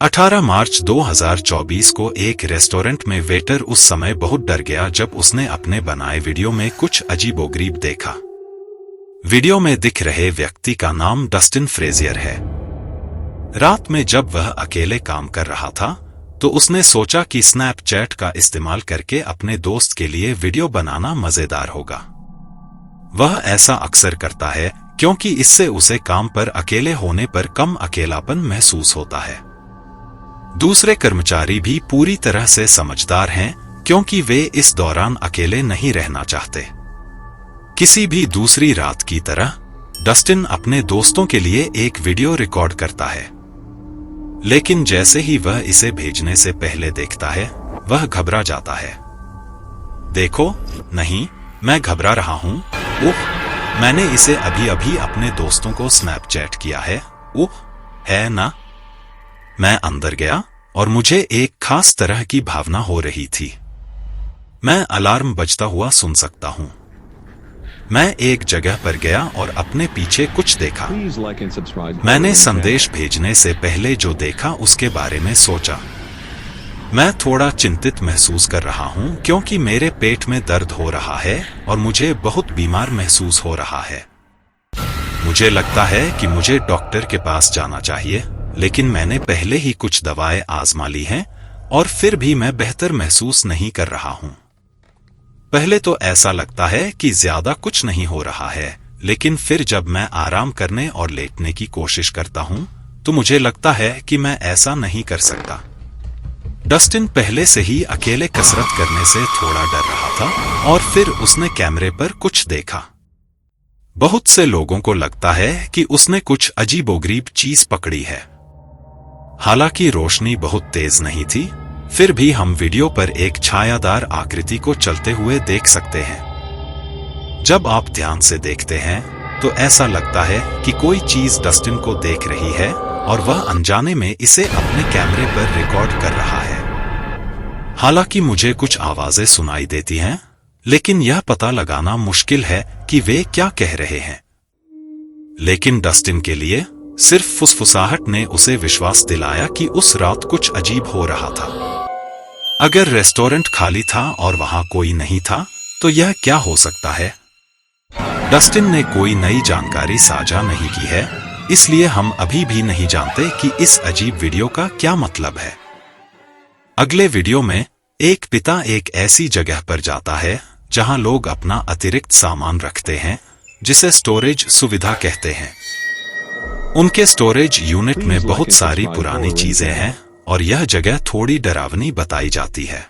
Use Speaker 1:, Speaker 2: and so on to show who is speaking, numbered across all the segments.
Speaker 1: 18 मार्च 2024 को एक रेस्टोरेंट में वेटर उस समय बहुत डर गया जब उसने अपने बनाए वीडियो में कुछ अजीबोगरीब देखा। वीडियो में दिख रहे व्यक्ति का नाम डस्टिन फ्रेजियर है। रात में जब वह अकेले काम कर रहा था तो उसने सोचा कि स्नैपचैट का इस्तेमाल करके अपने दोस्त के लिए वीडियो बनाना मजेदार होगा। वह ऐसा अक्सर करता है क्योंकि इससे उसे काम पर अकेले होने पर कम अकेलापन महसूस होता है। दूसरे कर्मचारी भी पूरी तरह से समझदार हैं क्योंकि वे इस दौरान अकेले नहीं रहना चाहते। किसी भी दूसरी रात की तरह डस्टिन अपने दोस्तों के लिए एक वीडियो रिकॉर्ड करता है, लेकिन जैसे ही वह इसे भेजने से पहले देखता है वह घबरा जाता है। देखो, नहीं, मैं घबरा रहा हूं। उह, मैंने इसे अभी अभी अपने दोस्तों को स्नैपचैट किया है। उह, है ना? मैं अंदर गया और मुझे एक खास तरह की भावना हो रही थी। मैं अलार्म बजता हुआ सुन सकता हूं। मैं एक जगह पर गया और अपने पीछे कुछ देखा। मैंने संदेश भेजने से पहले जो देखा उसके बारे में सोचा। मैं थोड़ा चिंतित महसूस कर रहा हूं क्योंकि मेरे पेट में दर्द हो रहा है और मुझे बहुत बीमार महसूस हो रहा है। मुझे लगता है कि मुझे डॉक्टर के पास जाना चाहिए, लेकिन मैंने पहले ही कुछ दवाएं आजमा ली हैं और फिर भी मैं बेहतर महसूस नहीं कर रहा हूं। पहले तो ऐसा लगता है कि ज्यादा कुछ नहीं हो रहा है, लेकिन फिर जब मैं आराम करने और लेटने की कोशिश करता हूं तो मुझे लगता है कि मैं ऐसा नहीं कर सकता। डस्टिन पहले से ही अकेले कसरत करने से थोड़ा डर रहा था और फिर उसने कैमरे पर कुछ देखा। बहुत से लोगों को लगता है कि उसने कुछ अजीबोगरीब चीज पकड़ी है। हालांकि रोशनी बहुत तेज नहीं थी, फिर भी हम वीडियो पर एक छायादार आकृति को चलते हुए देख सकते हैं। जब आप ध्यान से देखते हैं तो ऐसा लगता है कि कोई चीज डस्टिन को देख रही है और वह अनजाने में इसे अपने कैमरे पर रिकॉर्ड कर रहा है। हालांकि मुझे कुछ आवाजें सुनाई देती हैं, लेकिन यह पता लगाना मुश्किल है कि वे क्या कह रहे हैं। लेकिन डस्टिन के लिए सिर्फ फुसफुसाहट ने उसे विश्वास दिलाया कि उस रात कुछ अजीब हो रहा था। अगर रेस्टोरेंट खाली था और वहां कोई नहीं था तो यह क्या हो सकता है? डस्टिन ने कोई नई जानकारी साझा नहीं की है, इसलिए हम अभी भी नहीं जानते कि इस अजीब वीडियो का क्या मतलब है। अगले वीडियो में एक पिता एक ऐसी जगह पर जाता है जहां लोग अपना अतिरिक्त सामान रखते हैं, जिसे स्टोरेज सुविधा कहते हैं। उनके स्टोरेज यूनिट में बहुत सारी पुरानी चीजें हैं और यह जगह थोड़ी डरावनी बताई जाती है।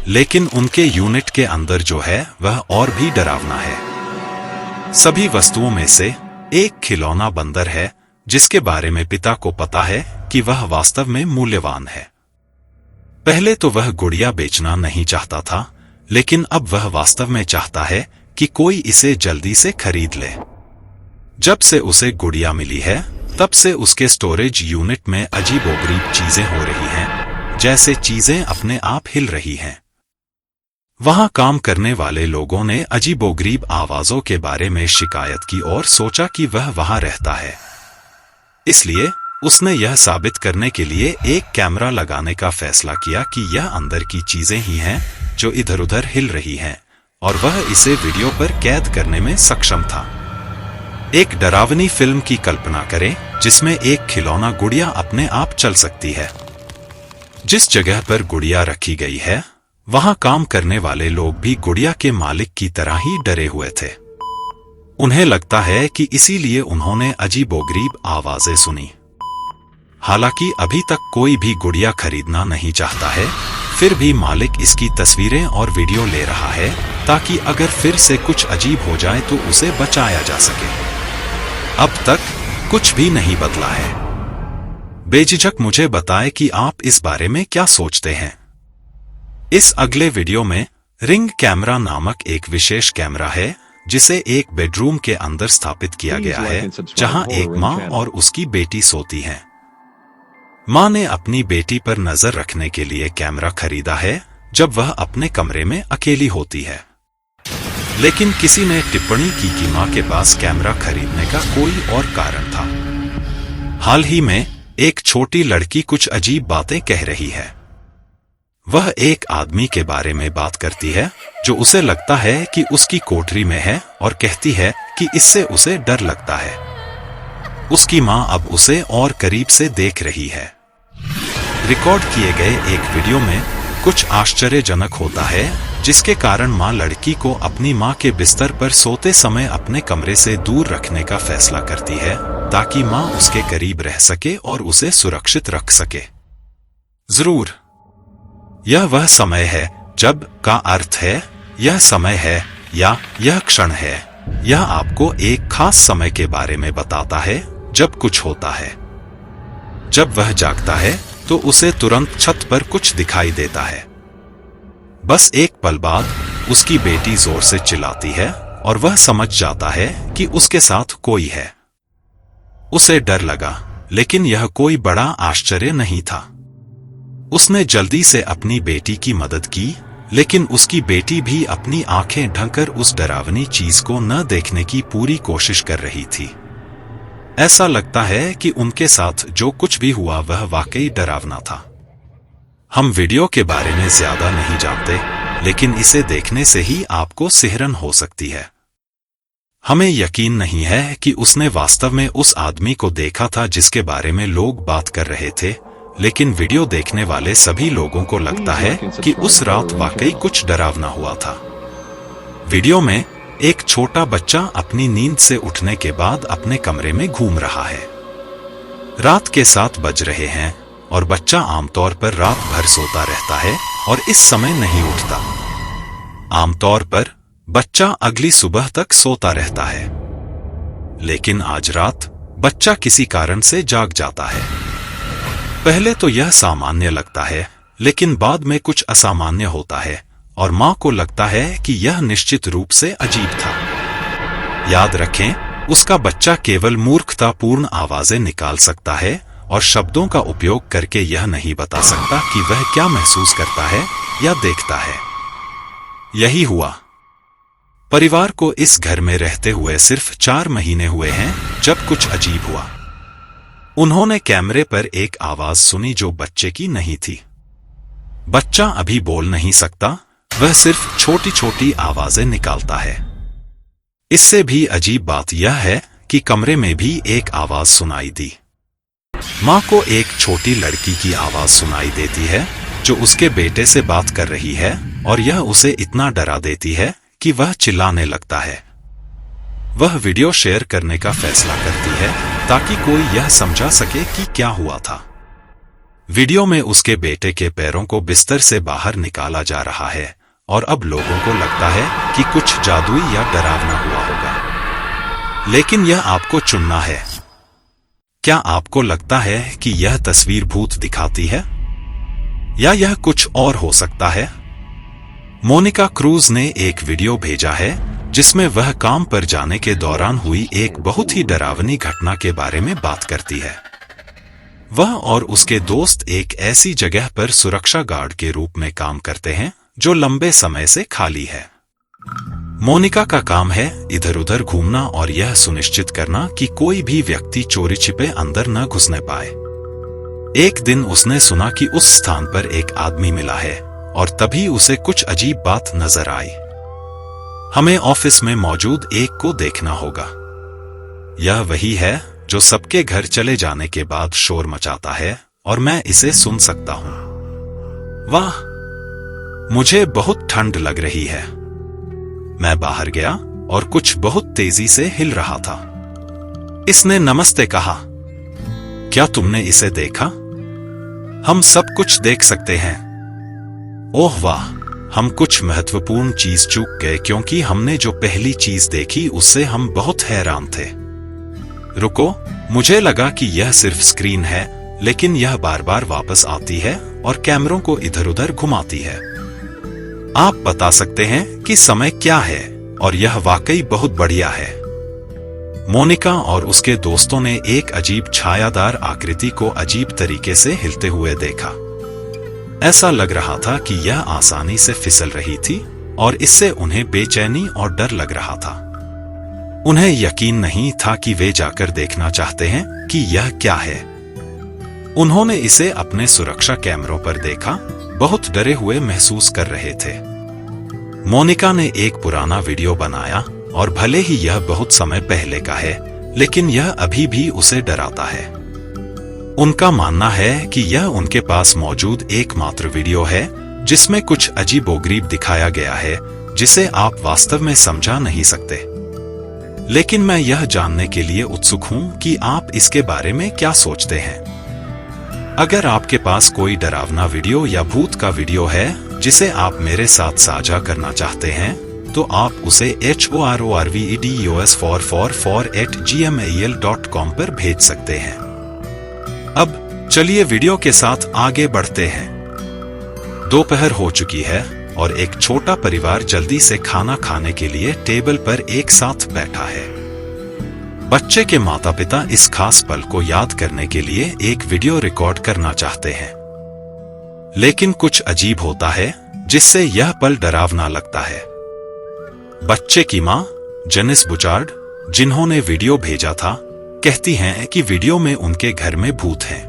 Speaker 1: लेकिन उनके यूनिट के अंदर जो है वह और भी डरावना है। सभी वस्तुओं में से एक खिलौना बंदर है जिसके बारे में पिता को पता है कि वह वास्तव में मूल्यवान है। पहले तो वह गुड़िया बेचना नहीं चाहता था, लेकिन अब वह वास्तव में चाहता है कि कोई इसे जल्दी से खरीद ले। जब से उसे गुड़िया मिली है तब से उसके स्टोरेज यूनिट में अजीबोगरीब चीजें हो रही हैं, जैसे चीजें अपने आप हिल रही हैं। वहां काम करने वाले लोगों ने अजीबोगरीब आवाजों के बारे में शिकायत की और सोचा कि वह वहां रहता है। इसलिए उसने यह साबित करने के लिए एक कैमरा लगाने का फैसला किया कि यह अंदर की चीजें ही हैं जो इधर-उधर हिल रही हैं, और वह इसे वीडियो पर कैद करने में सक्षम था। एक डरावनी फिल्म की कल्पना करें जिसमें एक खिलौना गुड़िया अपने आप चल सकती है। जिस जगह पर गुड़िया रखी गई है वहां काम करने वाले लोग भी गुड़िया के मालिक की तरह ही डरे हुए थे। उन्हें लगता है कि इसीलिए उन्होंने अजीबोगरीब आवाजें सुनी। हालांकि अभी तक कोई भी गुड़िया खरीदना नहीं चाहता है, फिर भी मालिक इसकी तस्वीरें और वीडियो ले रहा है ताकि अगर फिर से कुछ अजीब हो जाए तो उसे बचाया जा सके। अब तक कुछ भी नहीं बदला है। बेझिझक मुझे बताएं कि आप इस बारे में क्या सोचते हैं। इस अगले वीडियो में रिंग कैमरा नामक एक विशेष कैमरा है जिसे एक बेडरूम के अंदर स्थापित किया गया है, जहां एक मां और उसकी बेटी सोती हैं। मां ने अपनी बेटी पर नजर रखने के लिए कैमरा खरीदा है जब वह अपने कमरे में अकेली होती है। लेकिन किसी ने टिप्पणी की कि मां के पास कैमरा खरीदने का कोई और कारण था। हाल ही में एक छोटी लड़की कुछ अजीब बातें कह रही है। वह एक आदमी के बारे में बात करती है जो उसे लगता है कि उसकी कोठरी में है और कहती है कि इससे उसे डर लगता है। उसकी माँ अब उसे और करीब से देख रही है। रिकॉर्ड किए गए एक वीडियो में कुछ आश्चर्यजनक होता है, जिसके कारण माँ लड़की को अपनी माँ के बिस्तर पर सोते समय अपने कमरे से दूर रखने का फैसला करती है ताकि माँ उसके करीब रह सके और उसे सुरक्षित रख सके। जरूर यह वह समय है जब का अर्थ है यह समय है या यह क्षण है। यह आपको एक खास समय के बारे में बताता है जब कुछ होता है। जब वह जागता है तो उसे तुरंत छत पर कुछ दिखाई देता है। बस एक पल बाद उसकी बेटी जोर से चिल्लाती है और वह समझ जाता है कि उसके साथ कोई है। उसे डर लगा, लेकिन यह कोई बड़ा आश्चर्य नहीं था। उसने जल्दी से अपनी बेटी की मदद की, लेकिन उसकी बेटी भी अपनी आंखें ढककर उस डरावनी चीज को न देखने की पूरी कोशिश कर रही थी। ऐसा लगता है कि उनके साथ जो कुछ भी हुआ वह वाकई डरावना था। हम वीडियो के बारे में ज्यादा नहीं जानते, लेकिन इसे देखने से ही आपको सिहरन हो सकती है। हमें यकीन नहीं है कि उसने वास्तव में उस आदमी को देखा था जिसके बारे में लोग बात कर रहे थे, लेकिन वीडियो देखने वाले सभी लोगों को लगता है कि उस रात वाकई कुछ डरावना हुआ था। वीडियो में एक छोटा बच्चा अपनी नींद से उठने के बाद अपने कमरे में घूम रहा है। रात के 7 बज रहे हैं और बच्चा आमतौर पर रात भर सोता रहता है और इस समय नहीं उठता। आमतौर पर बच्चा अगली सुबह तक सोता रहता है, लेकिन आज रात बच्चा किसी कारण से जाग जाता है। पहले तो यह सामान्य लगता है, लेकिन बाद में कुछ असामान्य होता है और माँ को लगता है कि यह निश्चित रूप से अजीब था। याद रखें, उसका बच्चा केवल मूर्खतापूर्ण आवाजें निकाल सकता है और शब्दों का उपयोग करके यह नहीं बता सकता कि वह क्या महसूस करता है या देखता है। यही हुआ। परिवार को इस घर में रहते हुए सिर्फ 4 महीने हुए हैं जब कुछ अजीब हुआ। उन्होंने कैमरे पर एक आवाज सुनी जो बच्चे की नहीं थी। बच्चा अभी बोल नहीं सकता, वह सिर्फ छोटी छोटी आवाजें निकालता है। इससे भी अजीब बात यह है कि कमरे में भी एक आवाज सुनाई दी। माँ को एक छोटी लड़की की आवाज सुनाई देती है जो उसके बेटे से बात कर रही है और यह उसे इतना डरा देती है कि वह चिल्लाने लगता है। वह वीडियो शेयर करने का फैसला करती है ताकि कोई यह समझा सके कि क्या हुआ था। वीडियो में उसके बेटे के पैरों को बिस्तर से बाहर निकाला जा रहा है और अब लोगों को लगता है कि कुछ जादुई या डरावना हुआ होगा। लेकिन यह आपको चुनना है। क्या आपको लगता है कि यह तस्वीर भूत दिखाती है या यह कुछ और हो सकता है? मोनिका क्रूज ने एक वीडियो भेजा है जिसमें वह काम पर जाने के दौरान हुई एक बहुत ही डरावनी घटना के बारे में बात करती है। वह और उसके दोस्त एक ऐसी जगह पर सुरक्षा गार्ड के रूप में काम करते हैं जो लंबे समय से खाली है। मोनिका का काम है इधर उधर घूमना और यह सुनिश्चित करना कि कोई भी व्यक्ति चोरी छिपे अंदर न घुसने पाए। एक दिन उसने सुना कि उस स्थान पर एक आदमी मिला है और तभी उसे कुछ अजीब बात नजर आई। हमें ऑफिस में मौजूद एक को देखना होगा। यह वही है जो सबके घर चले जाने के बाद शोर मचाता है और मैं इसे सुन सकता हूं। वाह, मुझे बहुत ठंड लग रही है। मैं बाहर गया और कुछ बहुत तेजी से हिल रहा था। इसने नमस्ते कहा। क्या तुमने इसे देखा? हम सब कुछ देख सकते हैं। ओह वाह, हम कुछ महत्वपूर्ण चीज चूक गए क्योंकि हमने जो पहली चीज देखी उससे हम बहुत हैरान थे। रुको, मुझे लगा कि यह सिर्फ स्क्रीन है, लेकिन यह बार बार वापस आती है और कैमरों को इधर उधर घुमाती है। आप बता सकते हैं कि समय क्या है और यह वाकई बहुत बढ़िया है। मोनिका और उसके दोस्तों ने एक अजीब छायादार आकृति को अजीब तरीके से हिलते हुए देखा। ऐसा लग रहा था कि यह आसानी से फिसल रही थी और इससे उन्हें बेचैनी और डर लग रहा था। उन्हें यकीन नहीं था कि वे जाकर देखना चाहते हैं कि यह क्या है। उन्होंने इसे अपने सुरक्षा कैमरों पर देखा, बहुत डरे हुए महसूस कर रहे थे। मोनिका ने एक पुराना वीडियो बनाया और भले ही यह बहुत समय पहले का है, लेकिन यह अभी भी उसे डराता है। उनका मानना है कि यह उनके पास मौजूद एकमात्र वीडियो है जिसमें कुछ अजीबोगरीब दिखाया गया है जिसे आप वास्तव में समझा नहीं सकते। लेकिन मैं यह जानने के लिए उत्सुक हूं कि आप इसके बारे में क्या सोचते हैं। अगर आपके पास कोई डरावना वीडियो या भूत का वीडियो है जिसे आप मेरे साथ साझा करना चाहते हैं, तो आप उसे horrorvideos444@gmail.com पर भेज सकते हैं। अब चलिए वीडियो के साथ आगे बढ़ते हैं। दोपहर हो चुकी है और एक छोटा परिवार जल्दी से खाना खाने के लिए टेबल पर एक साथ बैठा है। बच्चे के माता पिता इस खास पल को याद करने के लिए एक वीडियो रिकॉर्ड करना चाहते हैं, लेकिन कुछ अजीब होता है जिससे यह पल डरावना लगता है। बच्चे की मां जेनिस बुचार्ड, जिन्होंने वीडियो भेजा था, कहती हैं कि वीडियो में उनके घर में भूत हैं।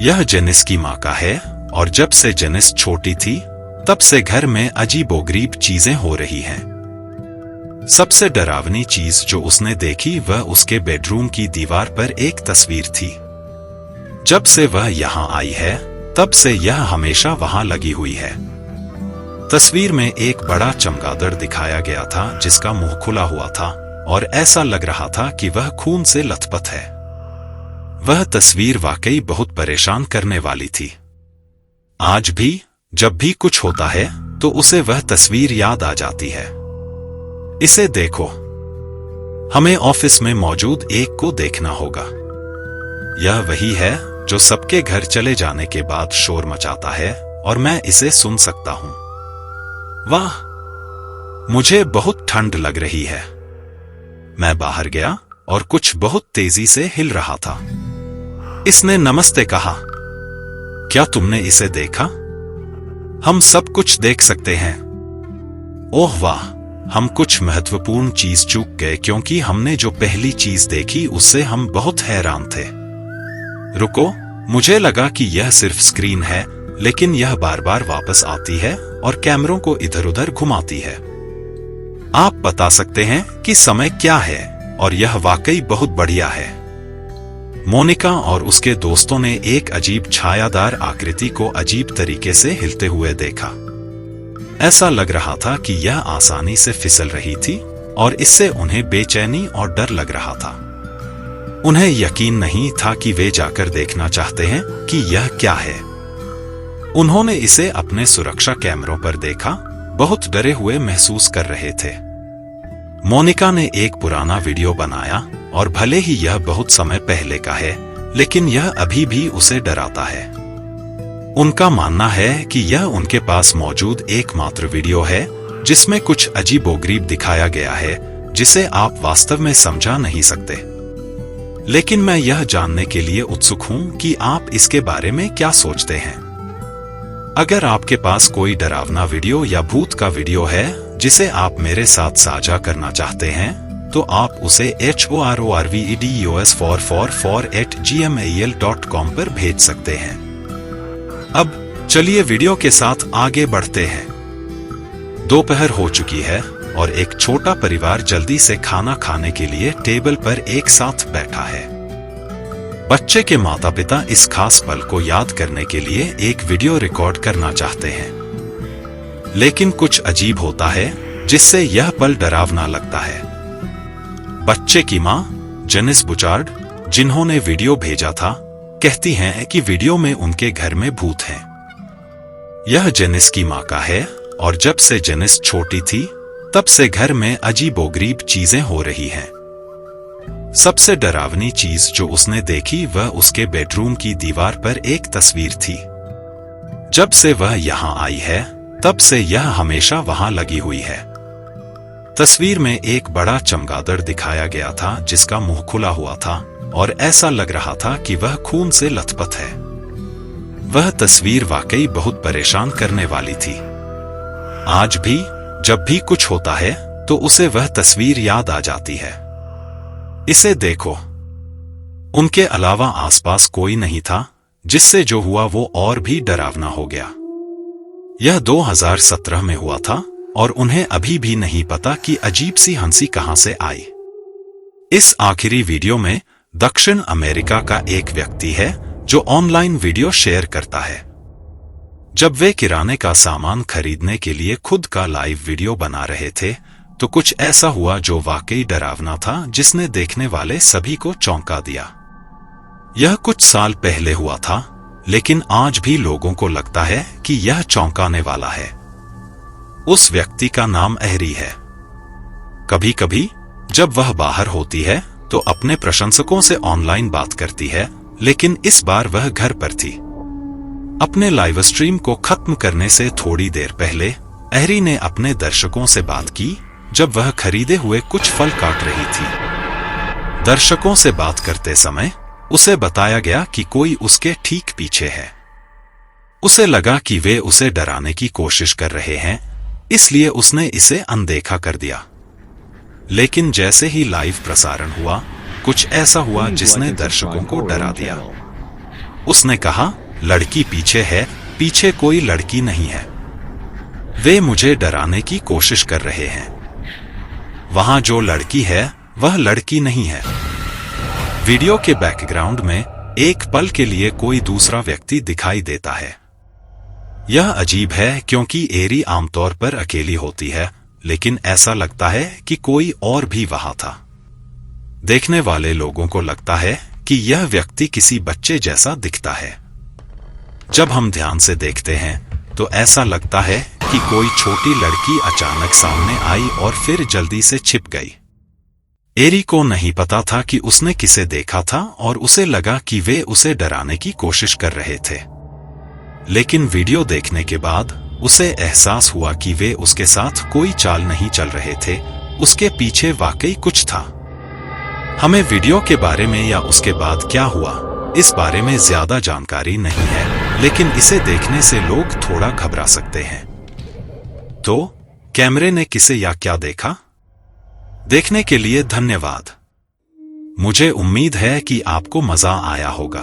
Speaker 1: यह जेनिस की मां का है और जब से जेनिस छोटी थी तब से घर में अजीबोगरीब चीजें हो रही हैं। सबसे डरावनी चीज जो उसने देखी वह उसके बेडरूम की दीवार पर एक तस्वीर थी। जब से वह यहां आई है तब से यह हमेशा वहां लगी हुई है। तस्वीर में एक बड़ा चमगादड़ दिखाया गया था जिसका मुंह खुला हुआ था और ऐसा लग रहा था कि वह खून से लथपथ है। वह तस्वीर वाकई बहुत परेशान करने वाली थी। आज भी जब भी कुछ होता है तो उसे वह तस्वीर याद आ जाती है। इसे देखो। हमें ऑफिस में मौजूद एक को देखना होगा। यह वही है जो सबके घर चले जाने के बाद शोर मचाता है और मैं इसे सुन सकता हूं। वाह, मुझे बहुत ठंड लग रही है। मैं बाहर गया और कुछ बहुत तेजी से हिल रहा था। इसने नमस्ते कहा। क्या तुमने इसे देखा? हम सब कुछ देख सकते हैं। ओह वाह, हम कुछ महत्वपूर्ण चीज चूक गए क्योंकि हमने जो पहली चीज देखी उससे हम बहुत हैरान थे। रुको, मुझे लगा कि यह सिर्फ स्क्रीन है, लेकिन यह बार बार वापस आती है और कैमरों को इधर उधर घुमाती है। आप बता सकते हैं कि समय क्या है, और यह वाकई बहुत बढ़िया है। मोनिका और उसके दोस्तों ने एक अजीब छायादार आकृति को अजीब तरीके से हिलते हुए देखा। ऐसा लग रहा था कि यह आसानी से फिसल रही थी और इससे उन्हें बेचैनी और डर लग रहा था। उन्हें यकीन नहीं था कि वे जाकर देखना चाहते हैं कि यह क्या है। उन्होंने इसे अपने सुरक्षा कैमरों पर देखा, बहुत डरे हुए महसूस कर रहे थे। मोनिका ने एक पुराना वीडियो बनाया और भले ही यह बहुत समय पहले का है, लेकिन यह अभी भी उसे डराता है। उनका मानना है कि यह उनके पास मौजूद एकमात्र वीडियो है जिसमें कुछ अजीबोगरीब दिखाया गया है जिसे आप वास्तव में समझा नहीं सकते। लेकिन मैं यह जानने के लिए उत्सुक हूं कि आप इसके बारे में क्या सोचते हैं। अगर आपके पास कोई डरावना वीडियो या भूत का वीडियो है जिसे आप मेरे साथ साझा करना चाहते हैं, तो आप उसे horrorvideos444@gmail.com पर भेज सकते हैं। अब चलिए वीडियो के साथ आगे बढ़ते हैं। दोपहर हो चुकी है और एक छोटा परिवार जल्दी से खाना खाने के लिए टेबल पर एक साथ बैठा है। बच्चे के माता पिता इस खास पल को याद करने के लिए एक वीडियो रिकॉर्ड करना चाहते हैं, लेकिन कुछ अजीब होता है जिससे यह पल डरावना लगता है। बच्चे की मां जेनिस बुचार्ड, जिन्होंने वीडियो भेजा था, कहती हैं कि वीडियो में उनके घर में भूत हैं। यह जेनिस की मां का है और जब से जेनिस छोटी थी तब से घर में अजीबोगरीब चीजें हो रही हैं। सबसे डरावनी चीज जो उसने देखी वह उसके बेडरूम की दीवार पर एक तस्वीर थी। जब से वह यहां आई है तब से यह हमेशा वहां लगी हुई है। तस्वीर में एक बड़ा चमगादड़ दिखाया गया था जिसका मुंह खुला हुआ था और ऐसा लग रहा था कि वह खून से लथपथ है। वह तस्वीर वाकई बहुत परेशान करने वाली थी। आज भी जब भी कुछ होता है तो उसे वह तस्वीर याद आ जाती है। इसे देखो। उनके अलावा आसपास कोई नहीं था, जिससे जो हुआ वो और भी डरावना हो गया। यह 2017 में हुआ था और उन्हें अभी भी नहीं पता कि अजीब सी हंसी कहां से आई। इस आखिरी वीडियो में दक्षिण अमेरिका का एक व्यक्ति है जो ऑनलाइन वीडियो शेयर करता है। जब वे किराने का सामान खरीदने के लिए खुद का लाइव वीडियो बना रहे थे तो कुछ ऐसा हुआ जो वाकई डरावना था, जिसने देखने वाले सभी को चौंका दिया। यह कुछ साल पहले हुआ था, लेकिन आज भी लोगों को लगता है कि यह चौंकाने वाला है। उस व्यक्ति का नाम एहरी है। कभी कभी जब वह बाहर होती है तो अपने प्रशंसकों से ऑनलाइन बात करती है, लेकिन इस बार वह घर पर थी। अपने लाइव स्ट्रीम को खत्म करने से थोड़ी देर पहले एहरी ने अपने दर्शकों से बात की जब वह खरीदे हुए कुछ फल काट रही थी। दर्शकों से बात करते समय उसे बताया गया कि कोई उसके ठीक पीछे है। उसे लगा कि वे उसे डराने की कोशिश कर रहे हैं, इसलिए उसने इसे अनदेखा कर दिया। लेकिन जैसे ही लाइव प्रसारण हुआ, कुछ ऐसा हुआ जिसने दर्शकों को डरा दिया। उसने कहा, लड़की पीछे है, पीछे कोई लड़की नहीं है। वे मुझे डराने की कोशिश कर रहे हैं। वहां जो लड़की है वह लड़की नहीं है। वीडियो के बैकग्राउंड में एक पल के लिए कोई दूसरा व्यक्ति दिखाई देता है। यह अजीब है क्योंकि एरी आमतौर पर अकेली होती है, लेकिन ऐसा लगता है कि कोई और भी वहां था। देखने वाले लोगों को लगता है कि यह व्यक्ति किसी बच्चे जैसा दिखता है। जब हम ध्यान से देखते हैं तो ऐसा लगता है कि कोई छोटी लड़की अचानक सामने आई और फिर जल्दी से छिप गई। एरी को नहीं पता था कि उसने किसे देखा था और उसे लगा कि वे उसे डराने की कोशिश कर रहे थे। लेकिन वीडियो देखने के बाद उसे एहसास हुआ कि वे उसके साथ कोई चाल नहीं चल रहे थे, उसके पीछे वाकई कुछ था। हमें वीडियो के बारे में या उसके बाद क्या हुआ इस बारे में ज्यादा जानकारी नहीं है, लेकिन इसे देखने से लोग थोड़ा घबरा सकते हैं। तो कैमरे ने किसे या क्या देखा? देखने के लिए धन्यवाद। मुझे उम्मीद है कि आपको मजा आया होगा।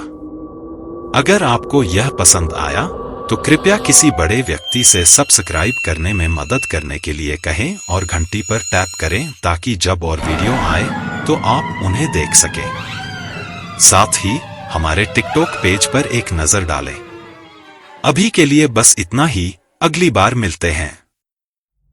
Speaker 1: अगर आपको यह पसंद आया तो कृपया किसी बड़े व्यक्ति से सब्सक्राइब करने में मदद करने के लिए कहें और घंटी पर टैप करें ताकि जब और वीडियो आए तो आप उन्हें देख सकें। साथ ही हमारे टिकटॉक पेज पर एक नजर डालें। अभी के लिए बस इतना ही, अगली बार मिलते हैं।